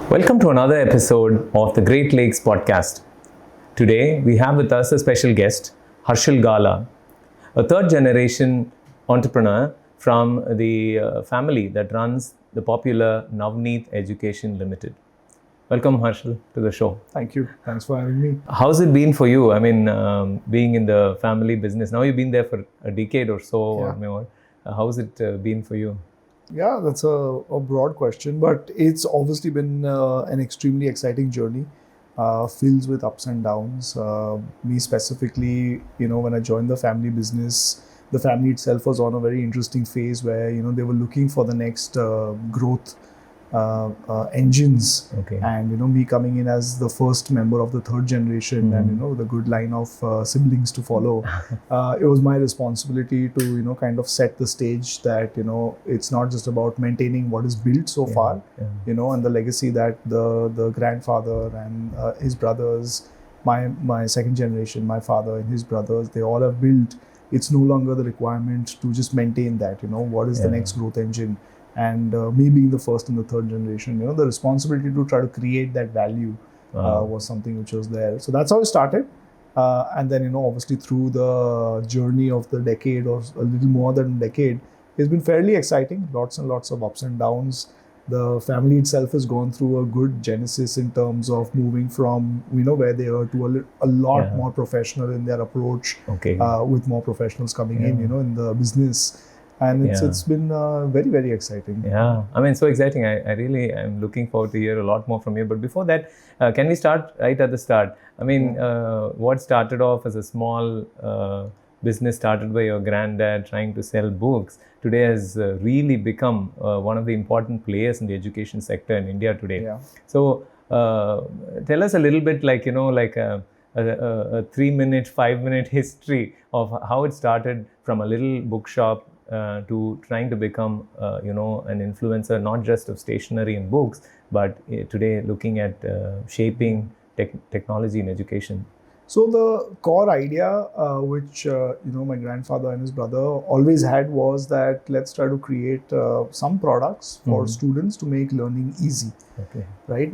Welcome to another episode of the Great Lakes podcast. Today, we have with us a special guest, Harshil Gala, a third generation entrepreneur from the family that runs the popular Navneet Education Limited. Welcome, Harshil, to the show. Thank you. Thanks for having me. How's it been for you? I mean, being in the family business, now you've been there for a decade or so or more. How's it been for you? Yeah, that's a broad question, but it's obviously been an extremely exciting journey, filled with ups and downs. Me specifically, when I joined the family business, the family itself was on a very interesting phase where, they were looking for the next growth engines. Okay. And, me coming in as the first member of the third generation and, the good line of siblings to follow, it was my responsibility to, kind of set the stage that, it's not just about maintaining what is built so far, and the legacy that the grandfather and his brothers, my second generation, my father and his brothers, they all have built. It's no longer the requirement to just maintain that, what is the next growth engine. And me being the first and the third generation, the responsibility to try to create that value was something which was there. So that's how it started. And then, obviously through the journey of the decade or a little more than a decade, it's been fairly exciting. Lots and lots of ups and downs. The family itself has gone through a good genesis in terms of moving from, where they are to a lot more professional in their approach, with more professionals coming in the business. And it's been very, very exciting. Yeah, I mean, so exciting. I really am looking forward to hear a lot more from you. But before that, can we start right at the start? I mean, what started off as a small business started by your granddad trying to sell books, today has really become one of the important players in the education sector in India today. Yeah. So tell us a little bit like a 3-minute, 5-minute history of how it started from a little bookshop to trying to become, an influencer, not just of stationery and books, but today looking at shaping technology in education. So the core idea, which my grandfather and his brother always had, was that let's try to create some products for students to make learning easy. Okay. Right?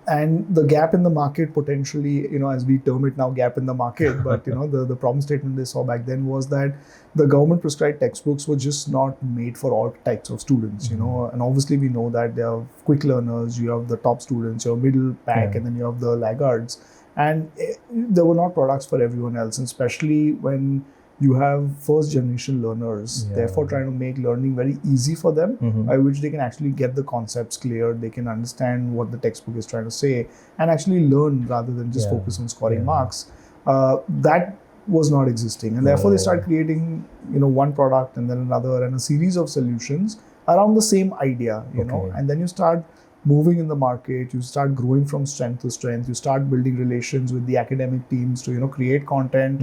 And the gap in the market potentially, as we term it now, gap in the market, but the problem statement they saw back then was that the government prescribed textbooks were just not made for all types of students, and obviously we know that there are quick learners, you have the top students, your middle pack, and then you have the laggards. And there were not products for everyone else, and especially when you have first generation learners, therefore trying to make learning very easy for them, by which they can actually get the concepts clear, they can understand what the textbook is trying to say, and actually learn rather than just focus on scoring marks. That was not existing, and therefore they start creating, one product and then another and a series of solutions around the same idea, and then you start moving in the market, you start growing from strength to strength, you start building relations with the academic teams to, create content,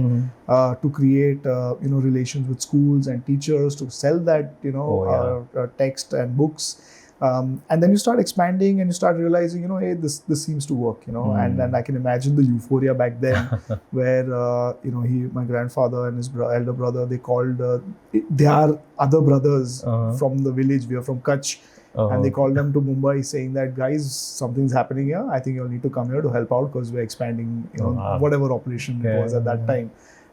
to create, relations with schools and teachers to sell that, text and books. And then you start expanding and you start realizing, hey, this seems to work, and then I can imagine the euphoria back then where, my grandfather and his elder brother, they called their other brothers from the village. We are from Kutch. And they called them to Mumbai saying that, guys, something's happening here. I think you'll need to come here to help out because we're expanding, whatever operation it was at that time.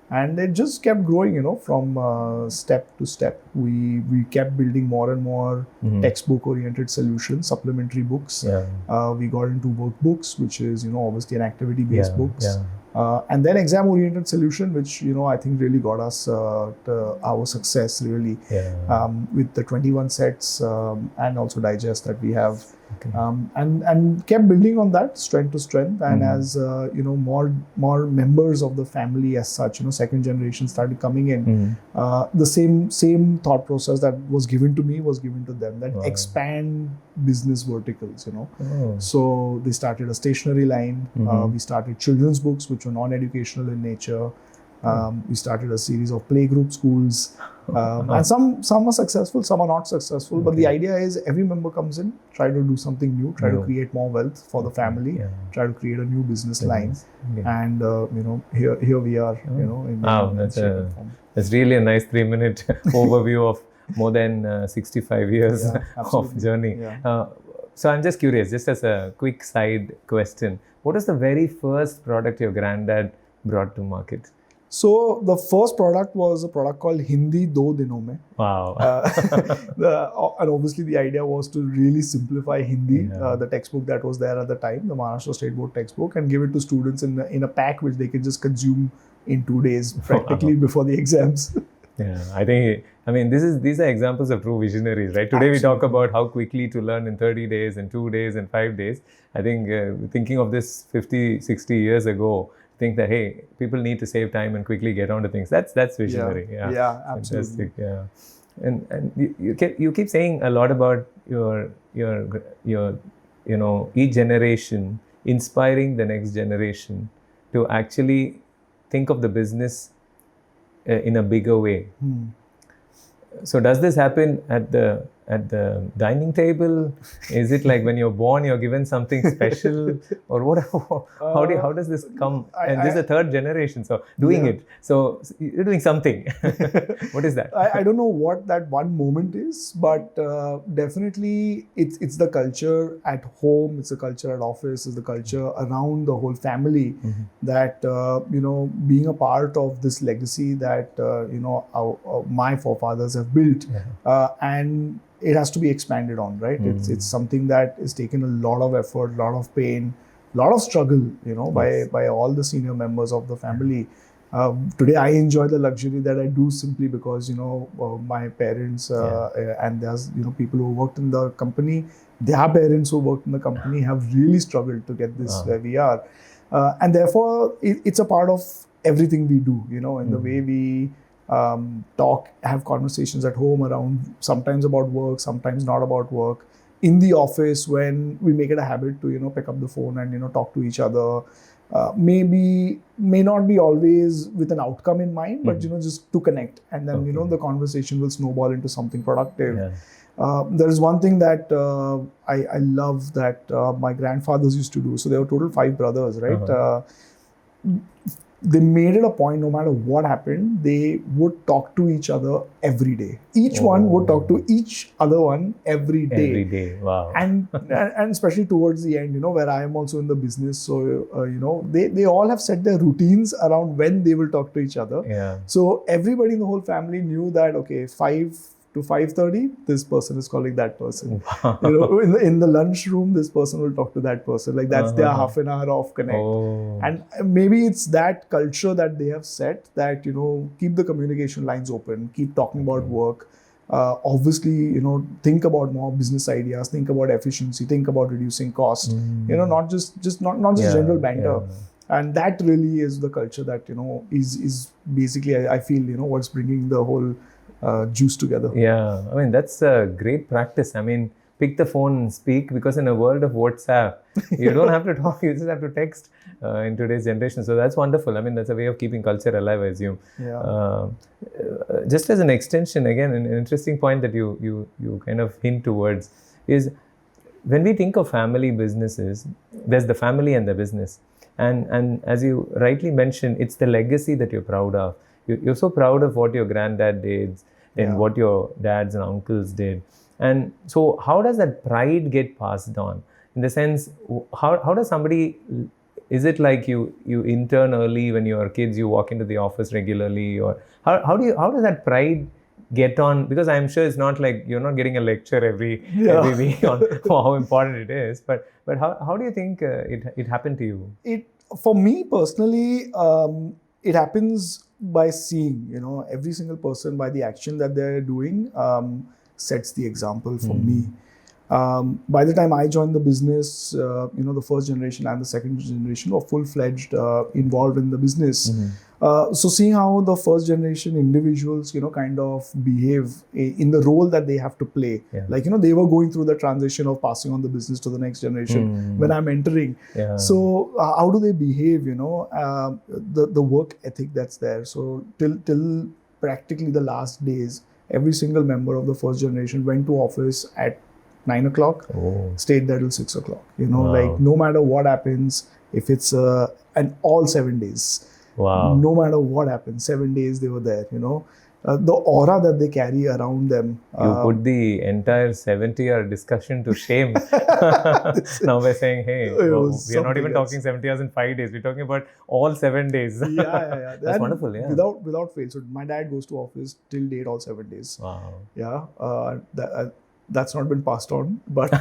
And it just kept growing, from step to step. We kept building more and more textbook-oriented solutions, supplementary books. We got into workbooks, which is, obviously an activity-based books. And then exam-oriented solution, which, I think really got us our success, really, with the 21 sets and also digest that we have. And kept building on that, strength to strength. And as, more members of the family as such, second generation started coming in, the same thought process that was given to me was given to them, that expand business verticals, So they started a stationery line. We started children's books, which were non-educational in nature. We started a series of playgroup schools. And some are successful, some are not successful. But the idea is every member comes in, try to do something new, try to create more wealth for the family, try to create a new business line. And, here we are, in that's really a nice 3-minute overview of more than 65 years of journey. So I'm just curious, just as a quick side question, what was the very first product your granddad brought to market? So the first product was a product called Hindi Do Dino Mein. Wow. And obviously the idea was to really simplify Hindi, Yeah. the textbook that was there at the time, the Maharashtra State Board textbook, and give it to students in a pack which they can just consume in 2 days, practically before the exams. Yeah, I mean, these are examples of true visionaries, right? Today we talk about how quickly to learn in 30 days, in 2 days, and 5 days. I think thinking of this 50, 60 years ago, think that, hey, people need to save time and quickly get onto things. That's visionary. Yeah, absolutely. Fantastic. Yeah. And you keep saying a lot about your each generation inspiring the next generation to actually think of the business in a bigger way. So does this happen at the dining table? Is it like when you're born, you're given something special, or what? How does this come? And this is the third generation, so doing it. So you're doing something. What is that? I don't know what that one moment is, but definitely it's the culture at home, it's the culture at office, it's the culture around the whole family that being a part of this legacy that my forefathers have built, and it has to be expanded on, right? It's something that is taken a lot of effort, a lot of pain, a lot of struggle, by all the senior members of the family. Today I enjoy the luxury that I do simply because my parents and there's people who worked in the company, their parents who worked in the company have really struggled to get this where we are, and therefore it's a part of everything we do, in the way we talk, have conversations at home around, sometimes about work, sometimes not about work. In the office, when we make it a habit to pick up the phone and talk to each other, may not be always with an outcome in mind, but just to connect, and then the conversation will snowball into something productive. There is one thing that I love that my grandfathers used to do. So there were total 5 brothers, right? They made it a point, no matter what happened, they would talk to each other every day. Each one would talk to each other one every day. Every day, wow. And especially towards the end, where I am also in the business. So, they all have set their routines around when they will talk to each other. Yeah. So everybody in the whole family knew that, okay, 5 to 5:30, this person is calling that person. Wow. In the lunchroom, this person will talk to that person. Like that's their half an hour of connect. And maybe it's that culture that they have set that, keep the communication lines open, keep talking about work. Obviously, think about more business ideas, think about efficiency, think about reducing cost, not just general banter. And that really is the culture that, is basically, I feel, what's bringing the whole juice together. Yeah, I mean, that's a great practice. I mean, pick the phone and speak, because in a world of WhatsApp, you don't have to talk, you just have to text in today's generation. So that's wonderful. I mean, that's a way of keeping culture alive, I assume. Just as an extension, again, an interesting point that you kind of hint towards is when we think of family businesses, there's the family and the business. And as you rightly mentioned, it's the legacy that you're proud of. You're so proud of what your granddad did and what your dads and uncles did. And so how does that pride get passed on? In the sense, how does somebody, is it like you intern early when you're kids, you walk into the office regularly, or how does that pride get on? Because I'm sure it's not like you're not getting a lecture every week on how important it is, but how do you think it happened to you? For me personally, it happens by seeing, every single person, by the action that they're doing, sets the example for me. By the time I joined the business, the first generation and the second generation were full-fledged involved in the business. So seeing how the first generation individuals, kind of behave in the role that they have to play. Like, they were going through the transition of passing on the business to the next generation when I'm entering. So how do they behave, the work ethic that's there. So till practically the last days, every single member of the first generation went to office at 9 o'clock, stayed there till 6 o'clock. Like no matter what happens, if it's and all 7 days. No matter what happens, 7 days they were there, the aura that they carry around them. You put the entire 70-hour discussion to shame. Now we're saying, hey, we are not even talking 70 hours in 5 days. We're talking about all 7 days. Yeah. That's and wonderful, yeah. Without fail. So my dad goes to office till date all 7 days. Wow. Yeah. That's not been passed on, but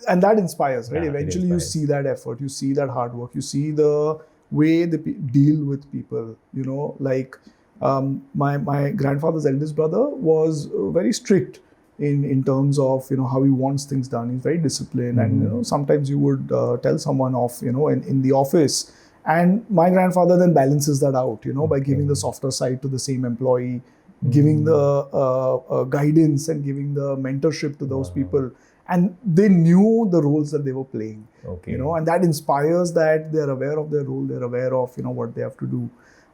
and that inspires, right? Yeah, Eventually, you see that effort, you see that hard work, you see the way they deal with people. You know, like my grandfather's eldest brother was very strict in terms of how he wants things done. He's very disciplined, and sometimes you would tell someone off, in the office, and my grandfather then balances that out, by giving the softer side to the same employee. Giving the guidance and giving the mentorship to those people, and they knew the roles that they were playing. And that inspires that they're aware of their role, they're aware of what they have to do,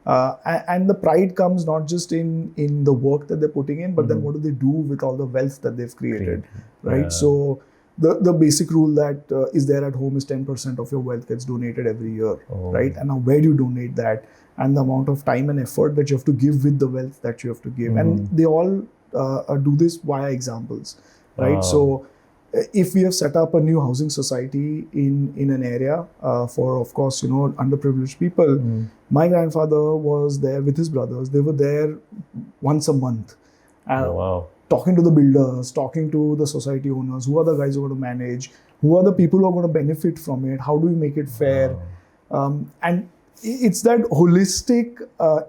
and the pride comes not just in the work that they're putting in, but then what do they do with all the wealth that they've created, right? So the basic rule that is there at home is 10% of your wealth gets donated every year, right? And now where do you donate that? And the amount of time and effort that you have to give with the wealth that you have to give. And they all do this via examples, right? So if we have set up a new housing society in an area for, of course, underprivileged people, my grandfather was there with his brothers. They were there once a month. Talking to the builders, talking to the society owners, who are the guys who are going to manage, who are the people who are going to benefit from it, how do we make it fair? And it's that holistic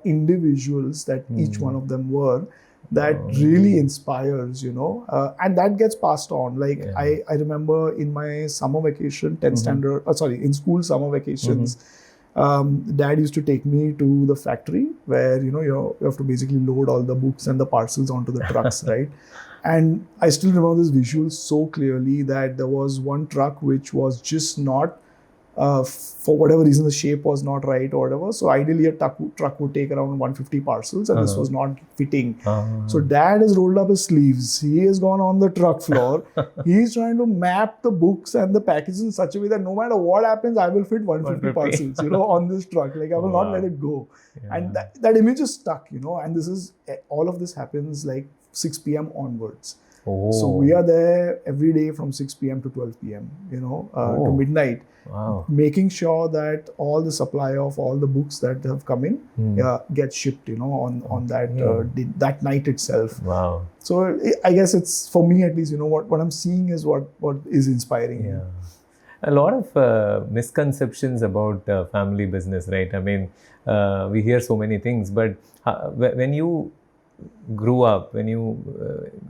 individuals that each one of them were that really inspires, and that gets passed on. Like I remember in my summer vacation, 10th standard, in school summer vacations, Dad used to take me to the factory where, you have to basically load all the books and the parcels onto the trucks, right? And I still remember this visual so clearly that there was one truck which was just not, for whatever reason, the shape was not right or whatever. So ideally, a truck would take around 150 parcels, and this was not fitting. So Dad has rolled up his sleeves. He has gone on the truck floor. He's trying to map the books and the packages in such a way that no matter what happens, I will fit 150 parcels, on this truck. Like I will not let it go. And that image is stuck, And this is all of this happens like 6 p.m. onwards. So we are there every day from 6 p.m. to 12 p.m. To midnight. Making sure that all the supply of all the books that have come in gets shipped, on that night itself. So I guess it's, for me at least, what I'm seeing is what is inspiring me. A lot of misconceptions about family business, right? I mean, we hear so many things, but when you grew up, when you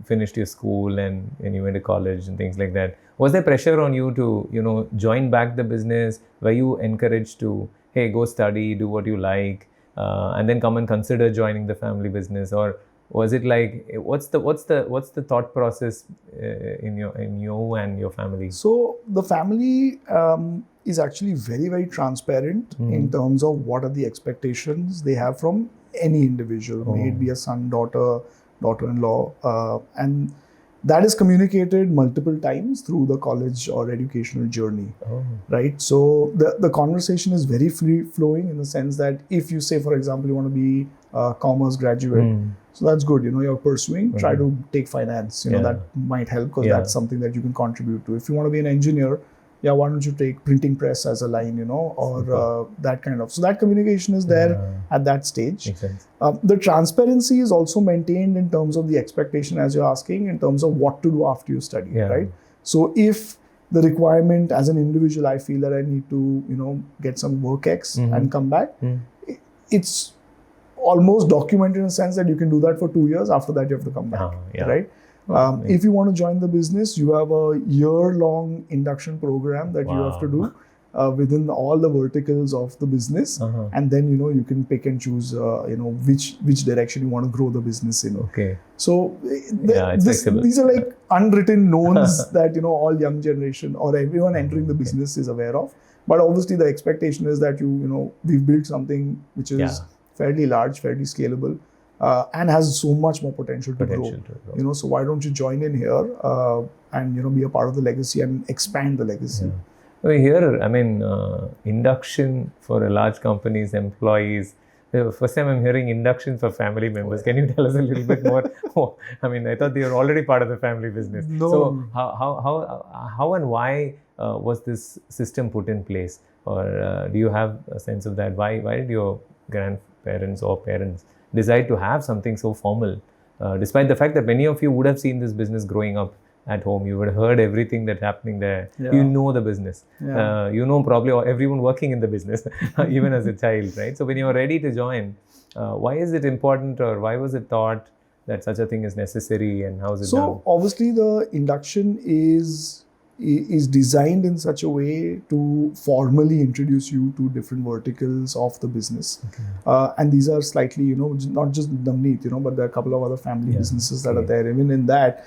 finished your school and when you went to college and things like that, was there pressure on you to, join back the business? Were you encouraged to, hey, go study, do what you like, and then come and consider joining the family business? Or was it like, what's the thought process in you and your family? So the family is actually very, very transparent in terms of what are the expectations they have from any individual, may it be a son, daughter-in-law, and that is communicated multiple times through the college or educational journey, right? So the conversation is very free-flowing in the sense that if you say, for example, you want to be a commerce graduate, so that's good, you're pursuing, try to take finance, that might help because that's something that you can contribute to. If you want to be an engineer, why don't you take printing press as a line, or that kind of. So that communication is there at that stage. Makes sense. The transparency is also maintained in terms of the expectation, as you're asking, in terms of what to do after you study, right? So if the requirement as an individual, I feel that I need to, get some work X and come back, it's almost documented in a sense that you can do that for 2 years. After that, you have to come back, right? If you want to join the business, you have a year-long induction program that you have to do within all the verticals of the business, and then you can pick and choose which direction you want to grow the business in. So these are like unwritten knowns that all young generation or everyone entering the business is aware of. But obviously, the expectation is that we've built something which is fairly large, fairly scalable. And has so much more potential to grow. So why don't you join in here and be a part of the legacy and expand the legacy? Here, I mean, induction for a large company's employees, first time I'm hearing induction for family members. Can you tell us a little bit more? Oh, I mean, I thought they were already part of the family business. No. So how and why was this system put in place? Or do you have a sense of that? Why did your grandparents or parents decide to have something so formal? Despite the fact that many of you would have seen this business growing up at home, you would have heard everything that's happening there. Yeah. You know the business. Yeah. You know probably everyone working in the business, even as a child, right? So when you're ready to join, why is it important, or why was it thought that such a thing is necessary, and how is it done? So obviously the induction is designed in such a way to formally introduce you to different verticals of the business. Okay. And these are slightly, not just Navneet, but there are a couple of other family businesses that are there even in that.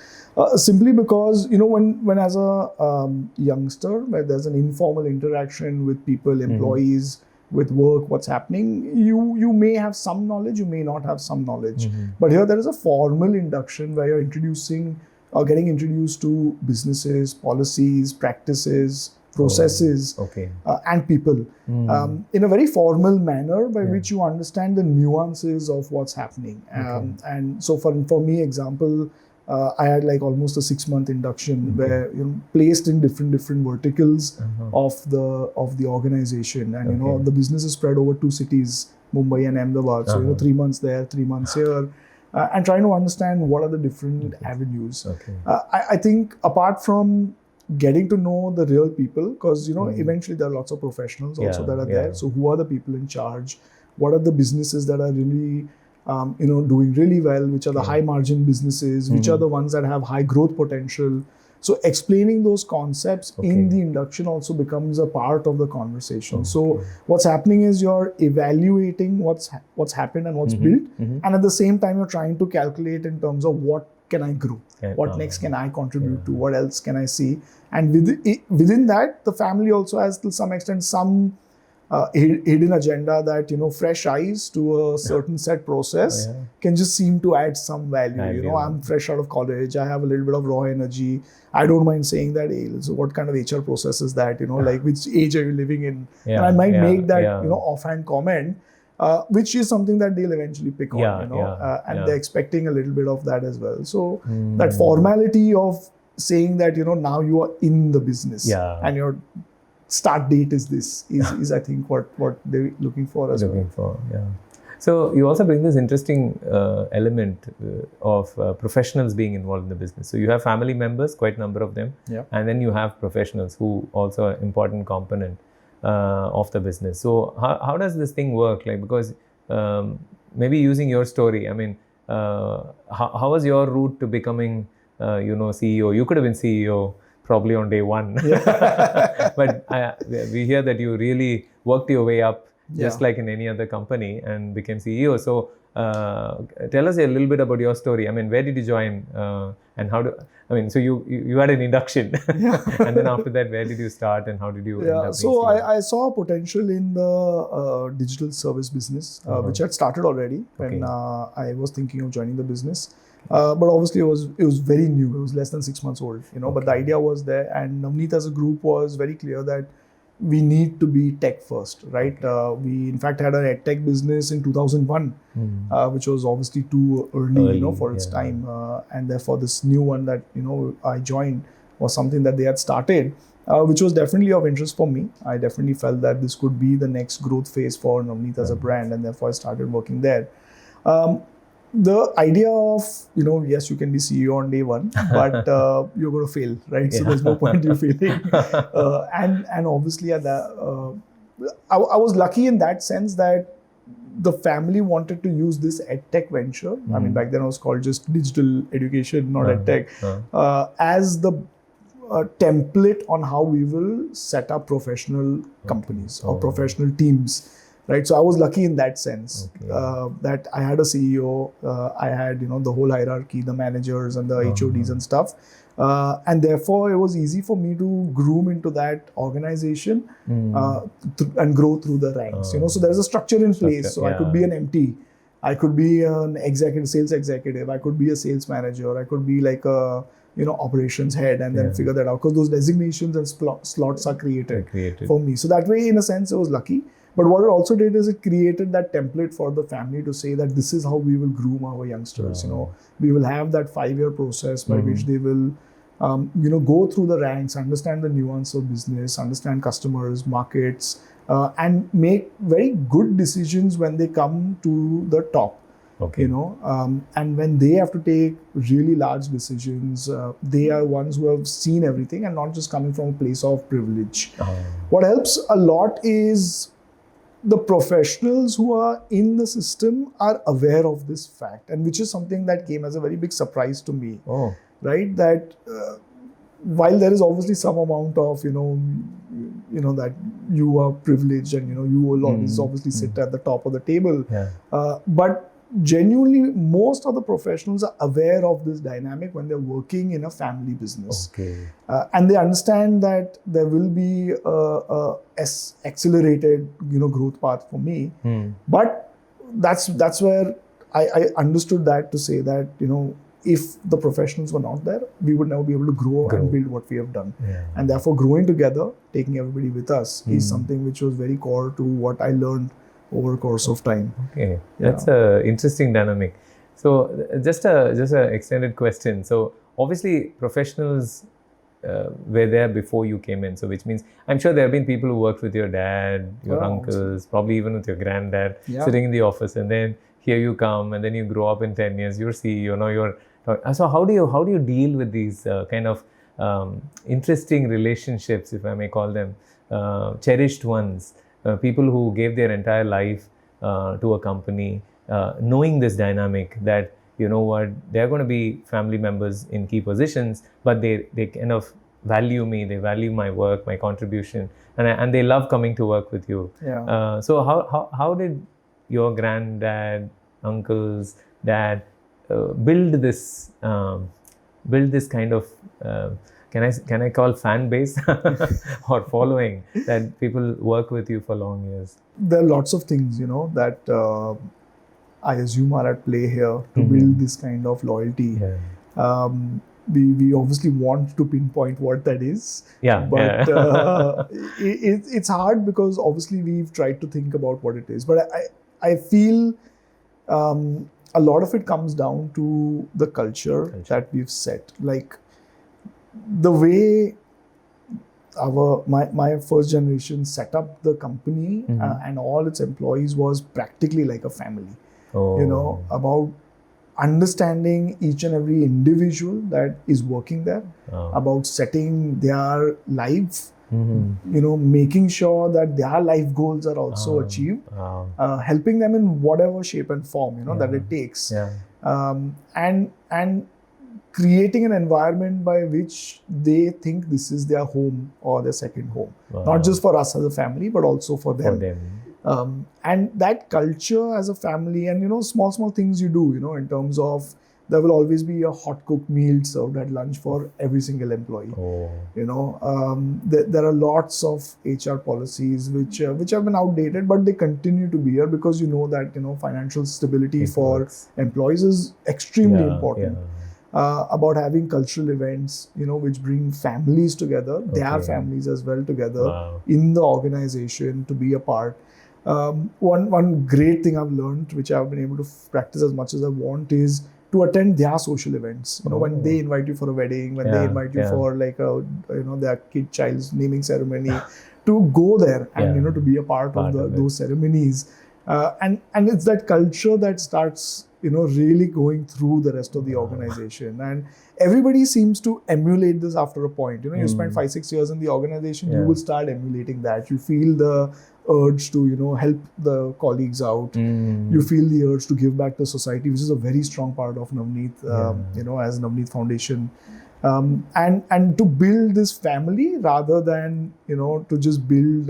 Simply because, when as a youngster, where there's an informal interaction with people, employees, with work, what's happening, you may have some knowledge, you may not have some knowledge. But here there is a formal induction where you're getting introduced to businesses, policies, practices, processes, and people in a very formal manner by which you understand the nuances of what's happening. And so for me, example, I had like almost a 6-month induction where placed in different verticals of the organization, and the business is spread over 2 cities, Mumbai and Ahmedabad. So 3 months there, 3 months here. And trying to understand what are the different avenues. I think apart from getting to know the real people, because eventually there are lots of professionals also that are there. So who are the people in charge? What are the businesses that are really doing really well? Which are the high margin businesses? Which are the ones that have high growth potential? So explaining those concepts in the induction also becomes a part of the conversation. So what's happening is you're evaluating what's happened and what's built, and at the same time you're trying to calculate in terms of what can I grow, what next can I contribute to, what else can I see, and within that the family also has to some extent some hidden agenda that fresh eyes to a certain set process can just seem to add some value. I'm fresh out of college, I have a little bit of raw energy, I don't mind saying that, hey, so what kind of HR process is that, like which age are you living in, and I might make that offhand comment, which is something that they'll eventually pick on, and they're expecting a little bit of that as well. So that formality of saying that now you are in the business and your start date is this is I think what they're looking for as well. So you also bring this interesting element of professionals being involved in the business. So you have family members, quite a number of them, and then you have professionals who also are an important component of the business. So how does this thing work? Like, because maybe using your story, I mean, how was your route to becoming CEO? You could have been CEO probably on day one. But we hear that you really worked your way up just like in any other company and became CEO. So tell us a little bit about your story. I mean, where did you join and so you had an induction and then after that, where did you start and how did you end up? So I saw potential in the digital service business, which had started already when I was thinking of joining the business. But obviously it was very new. It was less than 6 months old, but the idea was there, and Navneet as a group was very clear that we need to be tech first, right? We in fact had an Edtech business in 2001, which was obviously too early, for its time, and therefore this new one that I joined was something that they had started, which was definitely of interest for me. I definitely felt that this could be the next growth phase for Navneet as a brand, and therefore I started working there. The idea of, yes, you can be CEO on day one, but you're going to fail, right? So there's no point you failing. And obviously at that, I was lucky in that sense that the family wanted to use this Edtech venture. I mean, back then it was called just digital education, not Edtech, as the template on how we will set up professional companies or professional teams. Right, so I was lucky in that sense that I had a CEO, I had the whole hierarchy, the managers and the HODs and stuff, and therefore it was easy for me to groom into that organization and grow through the ranks. So there's a structure in place. So I could be an MT, I could be an sales executive, I could be a sales manager, I could be like a operations head, and then figure that out because those designations and slots are created for me. So that way, in a sense, I was lucky. But what it also did is it created that template for the family to say that this is how we will groom our youngsters. We will have that 5-year process by which they will, go through the ranks, understand the nuance of business, understand customers, markets, and make very good decisions when they come to the top. Okay. And when they have to take really large decisions, they are ones who have seen everything and not just coming from a place of privilege. What helps a lot is the professionals who are in the system are aware of this fact, and which is something that came as a very big surprise to me. Right? That while there is obviously some amount of, that you are privileged and, you will always obviously sit at the top of the table. But genuinely, most of the professionals are aware of this dynamic when they're working in a family business. And they understand that there will be a accelerated, growth path for me. But that's where I understood that to say that, if the professionals were not there, we would never be able to grow. And build what we have done. And therefore, growing together, taking everybody with us is something which was very core to what I learned over a course of time. That's a interesting dynamic. So just a extended question. So obviously professionals were there before you came in. So which means I'm sure there have been people who worked with your dad, your uncles, probably even with your granddad, sitting in the office, and then here you come, and then you grow up in 10 years, you're CEO, so how do you deal with these kind of interesting relationships, if I may call them, cherished ones? People who gave their entire life to a company, knowing this dynamic that, they're going to be family members in key positions, but they kind of value me, they value my work, my contribution, and they love coming to work with you. So how did your granddad, uncles, dad build this kind of can I call fan base or following that people work with you for long years? There are lots of things, that I assume are at play here to build this kind of loyalty. We obviously want to pinpoint what that is. But it's hard because obviously we've tried to think about what it is. But I feel a lot of it comes down to the culture that we've set. Like the way my first generation set up the company and all its employees was practically like a family. About understanding each and every individual that is working there, about setting their life, making sure that their life goals are also achieved, helping them in whatever shape and form, that it takes. And creating an environment by which they think this is their home or their second home. Not just for us as a family, but also for them. And that culture as a family, and small things you do, in terms of there will always be a hot cooked meal served at lunch for every single employee. There are lots of HR policies which have been outdated, but they continue to be here because that financial stability for employees is extremely important. About having cultural events, which bring families together, their families as well together in the organization to be a part. One great thing I've learned, which I've been able to practice as much as I want, is to attend their social events. When they invite you for a wedding, when they invite you for like their child's naming ceremony, to go there and to be a part of those ceremonies. And it's that culture that starts really going through the rest of the organization, and everybody seems to emulate this after a point. You spend 5-6 years in the organization, you will start emulating that. You feel the urge to help the colleagues out. You feel the urge to give back to society, which is a very strong part of Navneet, as Navneet Foundation. And to build this family rather than to just build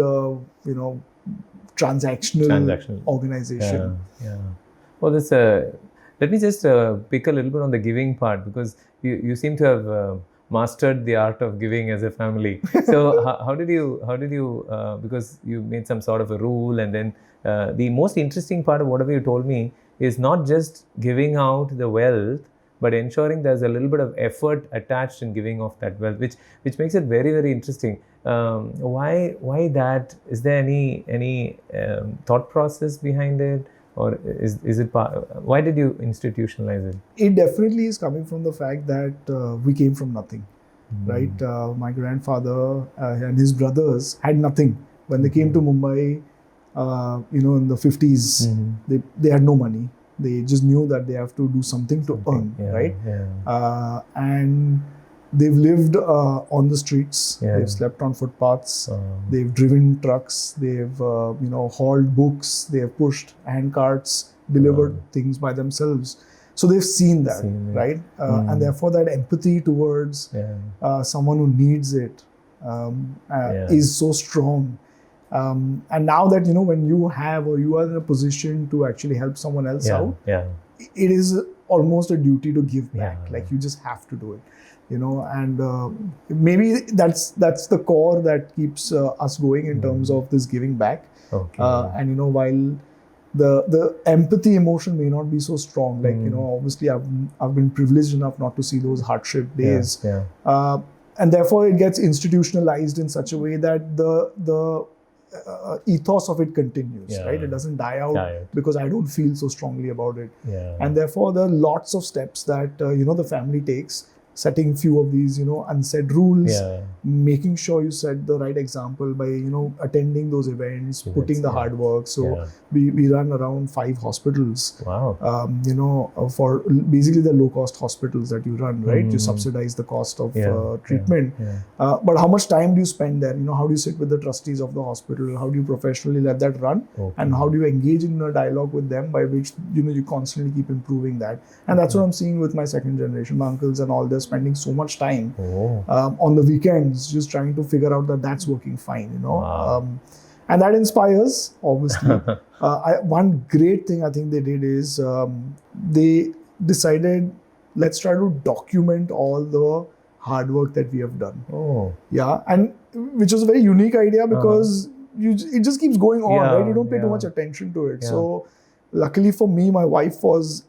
transactional organization. Well, let me just pick a little bit on the giving part, because you seem to have mastered the art of giving as a family. So how did you because you made some sort of a rule, and then the most interesting part of whatever you told me is not just giving out the wealth, but ensuring there's a little bit of effort attached in giving off that wealth, which makes it very, very interesting. Why that? Is there any thought process behind it, or is it why did you institutionalize it? It definitely is coming from the fact that we came from nothing, right? My grandfather and his brothers had nothing when they came to Mumbai. In the 50s, they had no money. They just knew that they have to do something to earn, right? And they've lived on the streets. They've slept on footpaths. They've driven trucks. They've hauled books. They've pushed hand carts, delivered things by themselves. So they've seen that, right? And therefore that empathy towards someone who needs it is so strong. And now that, when you have or you are in a position to actually help someone else out, it is almost a duty to give back. Like you just have to do it, and maybe that's the core that keeps us going in terms of this giving back. And while the empathy emotion may not be so strong, like obviously I've been privileged enough not to see those hardship days, and therefore it gets institutionalized in such a way that the ethos of it continues, right? It doesn't die out because I don't feel so strongly about it. And therefore there are lots of steps that the family takes, setting few of these unsaid rules, making sure you set the right example by attending those events, putting the hard work. So we run around 5 hospitals. For basically the low cost hospitals that you run, right? You subsidize the cost of treatment. But how much time do you spend there? How do you sit with the trustees of the hospital? How do you professionally let that run? And how do you engage in a dialogue with them by which you constantly keep improving that? And that's what I'm seeing with my second generation. My uncles and all, they're spending so much time on the weekends just trying to figure out that that's working fine, and that inspires, obviously. One great thing I think they did is they decided, let's try to document all the hard work that we have done. And which was a very unique idea because it just keeps going on, right? You don't pay too much attention to it. So luckily for me, my wife was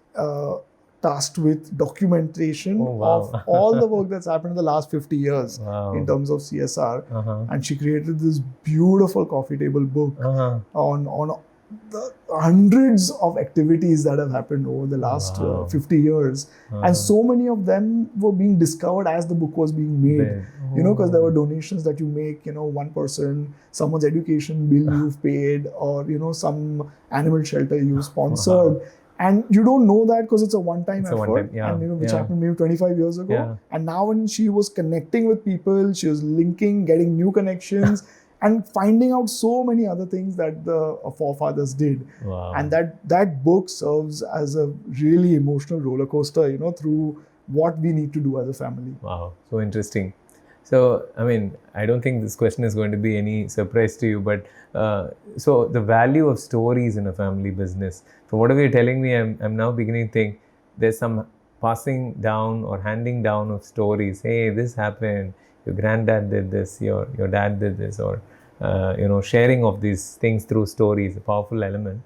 tasked with documentation of all the work that's happened in the last 50 years in terms of CSR. And she created this beautiful coffee table book on the hundreds of activities that have happened over the last 50 years. And so many of them were being discovered as the book was being made, because there were donations that you make, one person, someone's education bill you've paid, or, some animal shelter you sponsored. And you don't know that because it's a one-time effort, and which happened maybe 25 years ago. And now when she was connecting with people, she was linking, getting new connections, and finding out so many other things that the forefathers did. And that book serves as a really emotional roller coaster, through what we need to do as a family. Wow, so interesting. So, I don't think this question is going to be any surprise to you, but so the value of stories in a family business. From whatever you're telling me, I'm now beginning to think there's some passing down or handing down of stories. Hey, this happened. Your granddad did this. Your dad did this, or sharing of these things through stories, a powerful element.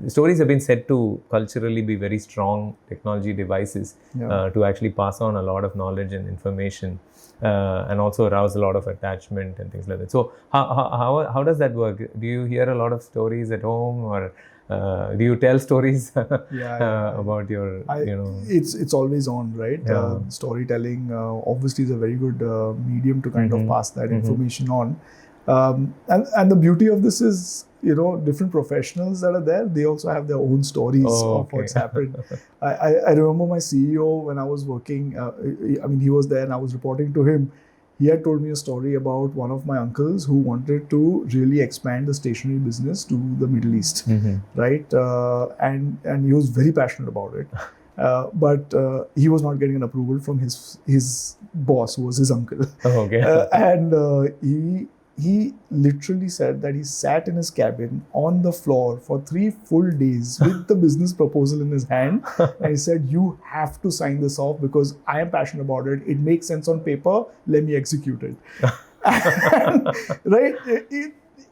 Stories have been said to culturally be very strong technology devices to actually pass on a lot of knowledge and information, and also arouse a lot of attachment and things like that. So how does that work? Do you hear a lot of stories at home, or do you tell stories about your, It's always on, right? Storytelling obviously is a very good medium to kind of pass that information on. And the beauty of this is, different professionals that are there, they also have their own stories of what's happened. I remember my CEO when I was working, he was there and I was reporting to him. He had told me a story about one of my uncles who wanted to really expand the stationery business to the Middle East, right? And he was very passionate about it. But he was not getting an approval from his boss, who was his uncle. And he literally said that he sat in his cabin on the floor for 3 full days with the business proposal in his hand. And he said, you have to sign this off because I am passionate about it. It makes sense on paper. Let me execute it. Right?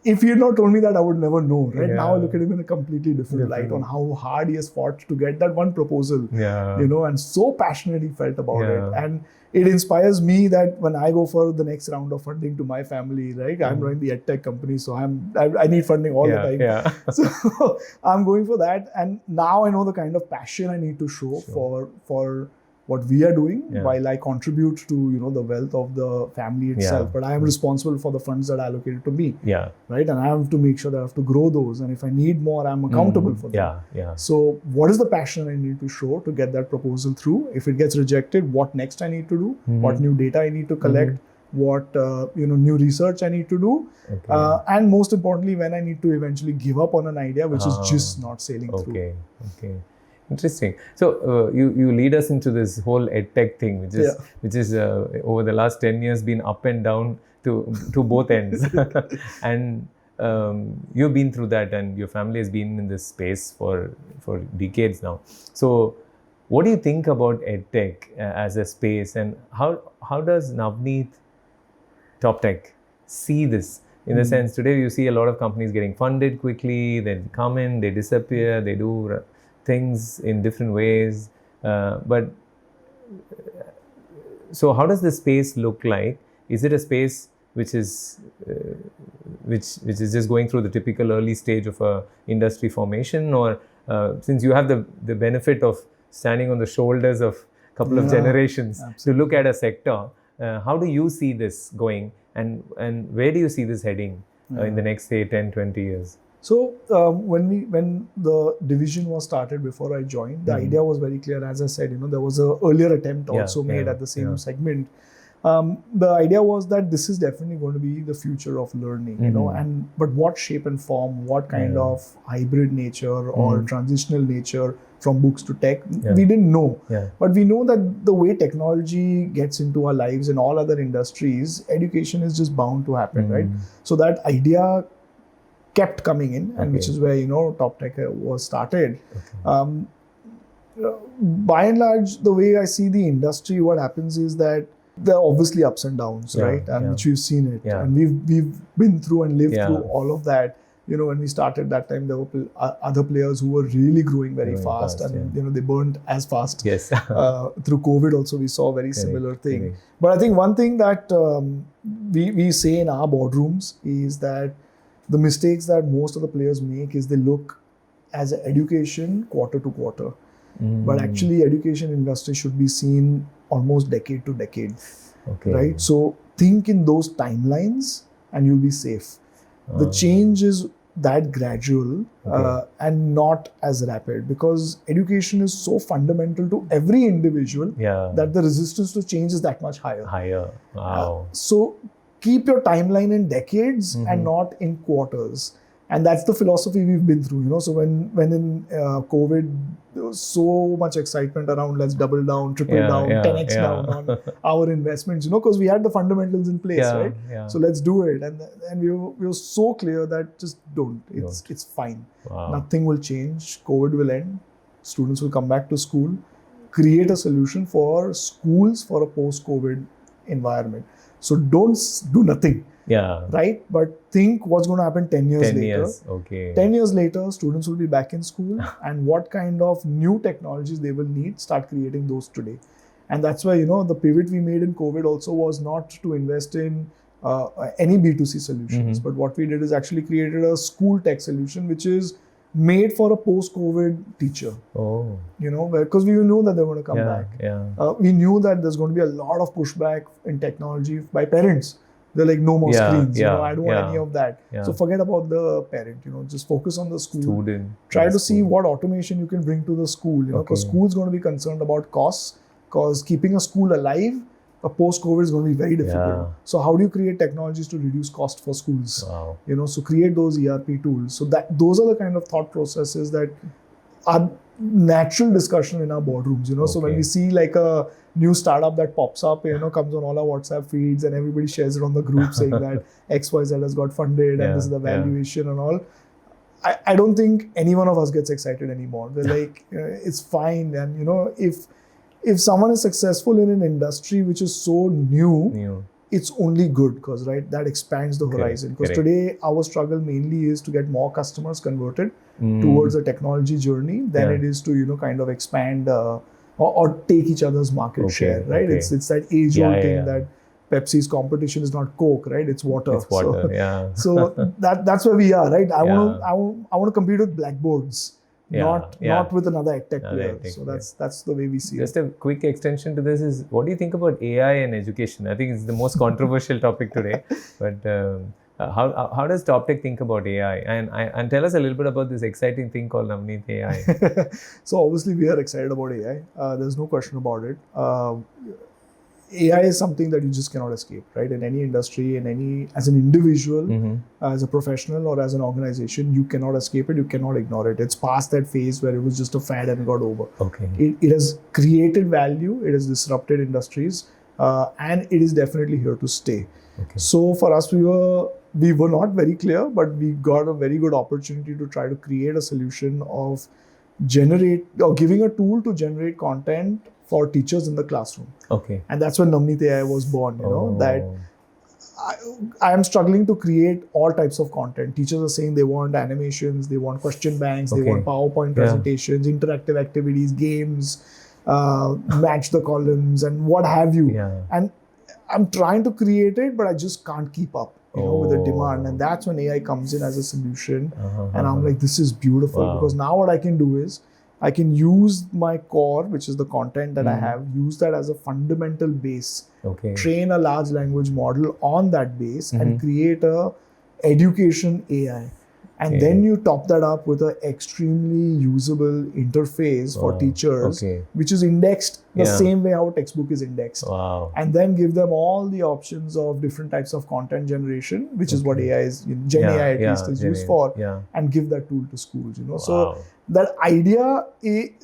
if he had not told me that, I would never know. Right Yeah. now, I look at him in a completely different light on how hard he has fought to get that one proposal. Yeah. And so passionate he felt about Yeah. it. And it inspires me that when I go for the next round of funding to my family, right? I'm running the Edtech company, so I need funding all the time. Yeah. So I'm going for that, and now I know the kind of passion I need to show for what we are doing, while I contribute to the wealth of the family itself. But I am responsible for the funds that are allocated to me. Yeah. Right, and I have to make sure that I have to grow those, and if I need more, I'm accountable for them. Yeah. Yeah. So what is the passion I need to show to get that proposal through? If it gets rejected, what next I need to do? What new data I need to collect? What new research I need to do? Okay. And most importantly, when I need to eventually give up on an idea which is just not sailing through. Okay. Interesting. So you lead us into this whole Edtech thing, which is over the last 10 years been up and down to both ends, and you've been through that, and your family has been in this space for decades now. So, what do you think about Edtech as a space, and how does Navneet Top Tech see this? In the sense, today you see a lot of companies getting funded quickly, they come in, they disappear, they do things in different ways. But so how does the space look like? Is it a space which is just going through the typical early stage of a industry formation, or since you have the benefit of standing on the shoulders of a couple of generations to look at a sector, how do you see this going, and where do you see this heading in the next, say, 10, 20 years? So when the division was started before I joined, the idea was very clear. As I said, there was an earlier attempt also made at the same segment. The idea was that this is definitely going to be the future of learning, but what shape and form, what kind of hybrid nature or transitional nature from books to tech, we didn't know. But we know that the way technology gets into our lives in all other industries, education is just bound to happen, right? So that idea kept coming in, and which is where Top Tech was started. By and large, the way I see the industry, what happens is that there are obviously ups and downs, right? And which we've seen it, and we've been through and lived through all of that. When we started that time, there were other players who were really growing very fast, and they burned as fast. Yes. Through COVID also, we saw a very similar thing. But I think one thing that we say in our boardrooms is that the mistakes that most of the players make is they look as education quarter to quarter. But actually, education industry should be seen almost decade to decade, right? So think in those timelines and you'll be safe. The change is that gradual and not as rapid, because education is so fundamental to every individual that the resistance to change is that much higher. Wow. So keep your timeline in decades and not in quarters. And that's the philosophy we've been through, So when in COVID, there was so much excitement around let's double down, triple down, 10x down on our investments, because we had the fundamentals in place, right? So let's do it. And we were so clear that just don't. It's fine. Wow. Nothing will change. COVID will end. Students will come back to school. Create a solution for schools for a post-COVID environment. So don't do nothing. Right? But think what's going to happen 10 years later. 10 years later, students will be back in school, and what kind of new technologies they will need, start creating those today. And that's why, the pivot we made in COVID also was not to invest in any B2C solutions. But what we did is actually created a school tech solution, which is made for a post-COVID teacher. Because we knew that they're going to come back. We knew that there's going to be a lot of pushback in technology by parents. They're like, no more screens. I don't want any of that. So forget about the parent. Just focus on the school. Try to see what automation you can bring to the school. Because school's going to be concerned about costs. Because keeping a school alive, a post-COVID is going to be very difficult. So how do you create technologies to reduce cost for schools? So create those ERP tools. So those are the kind of thought processes that are natural discussion in our boardrooms. So when we see like a new startup that pops up, comes on all our WhatsApp feeds, and everybody shares it on the group saying that XYZ has got funded and this is the valuation and all. I don't think any one of us gets excited anymore. We're like, it's fine. And if someone is successful in an industry which is so new, it's only good because, right, that expands the horizon. Because today our struggle mainly is to get more customers converted towards a technology journey than it is to, kind of expand or take each other's market share, right? It's that age-old thing that Pepsi's competition is not Coke, right? It's water. It's water, so that's where we are, right? I want to compete with blackboards. Not with another Edtech player. So that's the way we see Just it. Just a quick extension to this is, what do you think about AI and education? I think it's the most controversial topic today. But how does TopTech think about AI? And tell us a little bit about this exciting thing called Navneet AI. So obviously we are excited about AI. There's no question about it. AI is something that you just cannot escape, right? In any industry, as an individual, as a professional, or as an organization, you cannot escape it. You cannot ignore it. It's past that phase where it was just a fad and got over. It has created value. It has disrupted industries, and it is definitely here to stay. So for us, we were not very clear, but we got a very good opportunity to try to create a solution of giving a tool to generate content for teachers in the classroom. And that's when Navneet AI was born, that I am struggling to create all types of content. Teachers are saying they want animations, they want question banks, they want PowerPoint presentations, interactive activities, games, match the columns and what have you. And I'm trying to create it, but I just can't keep up, with the demand. And that's when AI comes in as a solution. And I'm like, this is beautiful because now what I can do is I can use my core, which is the content that I have, use that as a fundamental base, train a large language model on that base and create a education AI. And then you top that up with an extremely usable interface for teachers, which is indexed the same way how a textbook is indexed. And then give them all the options of different types of content generation, which is what AI is, Gen AI at least is used for, and give that tool to schools. So that idea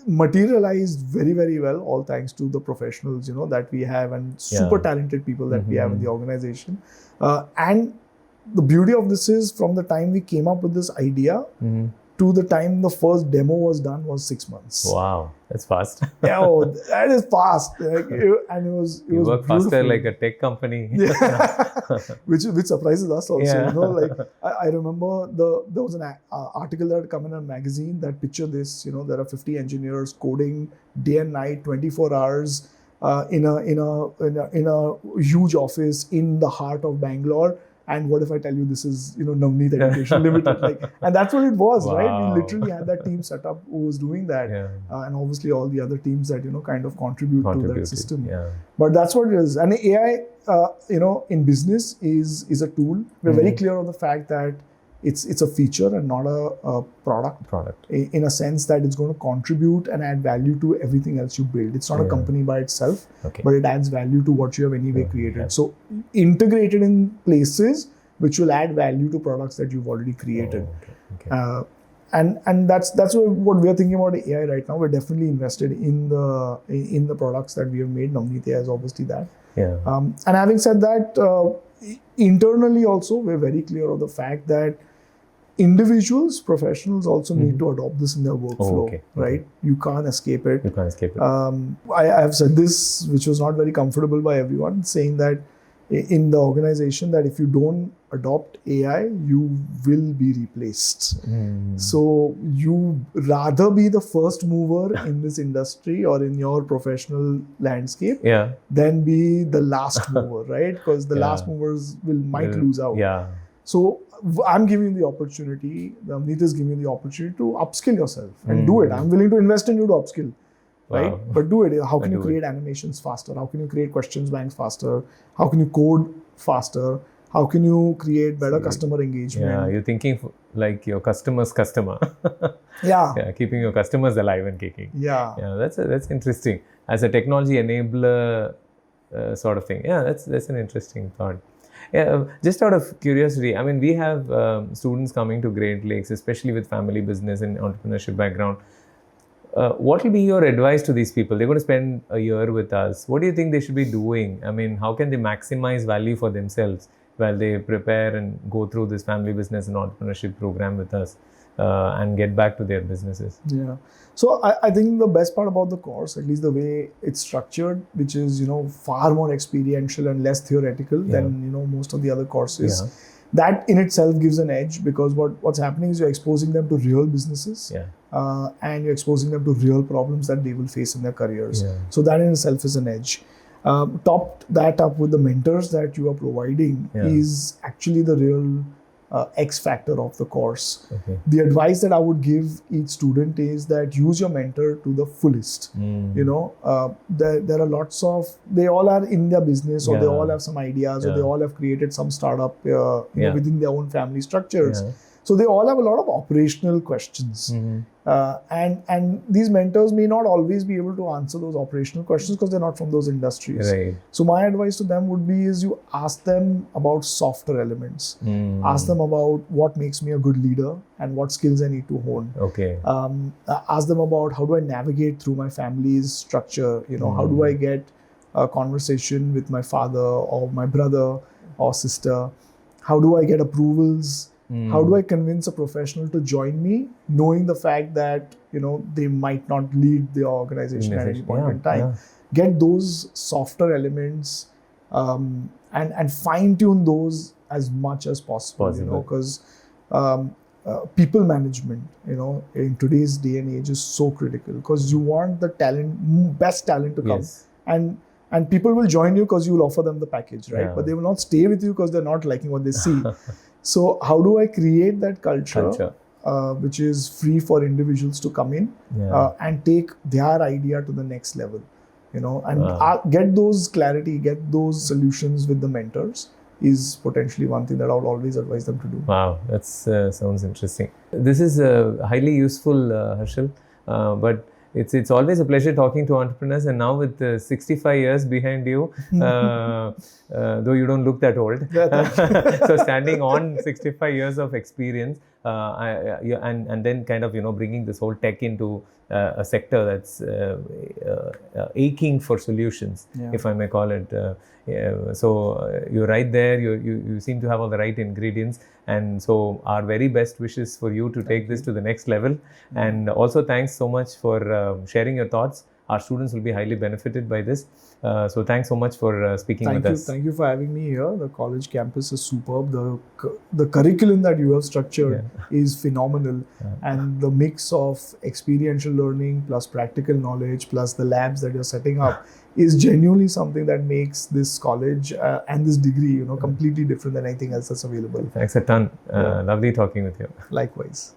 materialized very, very well, all thanks to the professionals, that we have and super talented people that we have in the organization. And the beauty of this is, from the time we came up with this idea to the time the first demo was done was 6 months. Wow, that's fast. That is fast. And it was work beautiful. faster like a tech company. which surprises us also. I remember there was an article that had come in a magazine that pictured this. There are 50 engineers coding day and night, 24 hours in a huge office in the heart of Bangalore. And what if I tell you this is, Navneet Education Limited? And that's what it was, right? We literally had that team set up who was doing that. And obviously all the other teams that, kind of contribute to that system. But that's what it is. And AI, in business is a tool. We're very clear on the fact that it's a feature and not a product. In a sense that it's going to contribute and add value to everything else you build. It's not a company by itself, but it adds value to what you have anyway created. So integrated in places which will add value to products that you've already created. And that's what we're thinking about AI right now. We're definitely invested in the products that we have made. Navneet AI is obviously that. And having said that, internally also, we're very clear of the fact that individuals, professionals also need to adopt this in their workflow, right? You can't escape it. I have said this, which was not very comfortable by everyone, saying that in the organization that if you don't adopt AI, you will be replaced. So you rather be the first mover in this industry or in your professional landscape than be the last mover, right? Because the last movers might lose out. So I'm giving you the opportunity, Navneet is giving you the opportunity to upskill yourself and do it. I'm willing to invest in you to upskill. Right? But do it. How can you create animations faster? How can you create questions banks faster? How can you code faster? How can you create better customer engagement? You're thinking like your customer's customer. Keeping your customers alive and kicking. That's interesting. As a technology enabler sort of thing. That's an interesting thought. Just out of curiosity, I mean, we have students coming to Great Lakes, especially with family business and entrepreneurship background. What will be your advice to these people? They're going to spend a year with us. What do you think they should be doing? I mean, how can they maximize value for themselves while they prepare and go through this family business and entrepreneurship program with us? and get back to their businesses. Yeah. So I think the best part about the course, at least the way it's structured, which is, far more experiential and less theoretical than, most of the other courses, that in itself gives an edge, because what's happening is you're exposing them to real businesses and you're exposing them to real problems that they will face in their careers. So that in itself is an edge. Top that up with the mentors that you are providing is actually the real X factor of the course. The advice that I would give each student is that use your mentor to the fullest. There are lots of, they all are in their business, or they all have some ideas, or they all have created some startup within their own family structures. So they all have a lot of operational questions. And these mentors may not always be able to answer those operational questions because they're not from those industries. So my advice to them would be is you ask them about softer elements. Ask them about what makes me a good leader and what skills I need to hone. Ask them about how do I navigate through my family's structure. How do I get a conversation with my father or my brother or sister? How do I get approvals? How do I convince a professional to join me, knowing the fact that, they might not lead the organization at any point in time? Get those softer elements and fine-tune those as much as possible. Because people management, in today's day and age is so critical, because you want the best talent to come. And people will join you because you will offer them the package, right? But they will not stay with you because they're not liking what they see. So how do I create that culture which is free for individuals to come in and take their idea to the next level, and get those clarity, get those solutions with the mentors is potentially one thing that I would always advise them to do. Wow, that sounds interesting. This is highly useful, Harshil, but it's always a pleasure talking to entrepreneurs, and now with 65 years behind you, though you don't look that old. So standing on 65 years of experience, and then kind of bringing this whole tech into a sector that's aching for solutions, if I may call it. So you're right there. You seem to have all the right ingredients, and so our very best wishes for you to take this to the next level. And also thanks so much for sharing your thoughts. Our students will be highly benefited by this. So thanks so much for speaking with us. Thank you for having me here. The college campus is superb. The curriculum that you have structured is phenomenal. And the mix of experiential learning plus practical knowledge plus the labs that you're setting up is genuinely something that makes this college and this degree, completely different than anything else that's available. Thanks a ton. Lovely talking with you. Likewise.